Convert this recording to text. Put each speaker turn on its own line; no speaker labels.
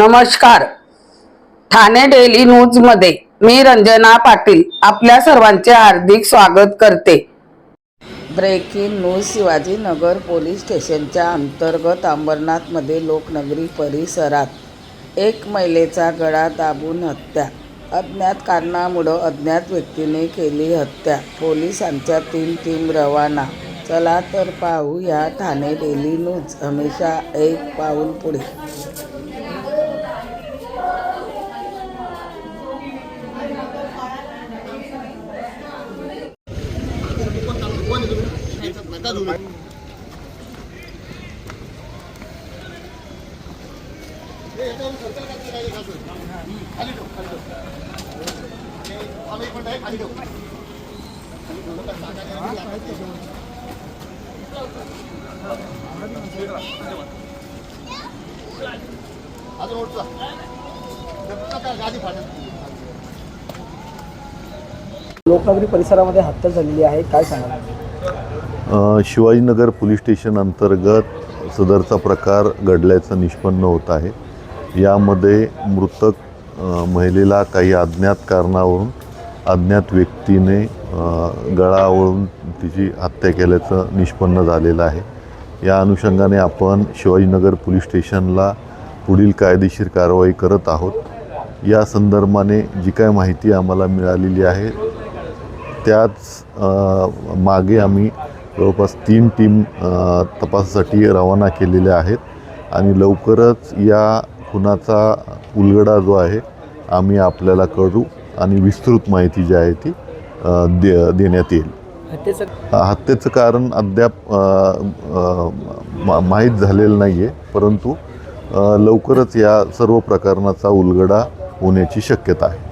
नमस्कार. Thane daily news मध्ये मी रंजना पाटील आपल्या सर्वांचे हार्दिक स्वागत करते. Breaking news. शिवाजीनगर पोलीस स्टेशनच्या अंतर्गत अंबरनाथमध्ये लोकनगरी परिसरात एक महिलेचा गळा दाबून हत्या. अज्ञात कारणामुळे अज्ञात व्यक्तीने केली हत्या. पोलिसांच्या 3 टीम रवाना. चला तर पाहू या ठाणे डेली न्यूज. हमेशा एक पाऊल पुढे.
लोकनगरी परिसरामध्ये हत्या झालेली आहे, काय सांगाल?
शिवाजीनगर पोलीस स्टेशन अंतर्गत सदरचा प्रकार घडल्याचं निष्पन्न होत आहे. यामध्ये मृतक महिलेला काही अज्ञात कारणावरून अज्ञात व्यक्तीने गळा आवळून तिची हत्या केल्याचं निष्पन्न झालेलं आहे. या अनुषंगाने आपण शिवाजीनगर पोलीस स्टेशनला पुढील कायदेशीर कारवाई करत आहोत. या संदर्भाने जी काय माहिती आम्हाला मिळालेली आहे त्याच मागे आम्ही जवळपास 3 टीम तपासासाठी रवाना केलेल्या आहेत आणि लवकरच या खुनाचा उलगडा जो आहे आम्ही आपल्याला कळू आणि विस्तृत माहिती जी आहे ती देण्यात येईल. हत्येचं कारण अद्याप माहीत झालेलं नाही आहे, परंतु लवकरच या सर्व प्रकरणाचा उलगडा होण्याची शक्यता आहे.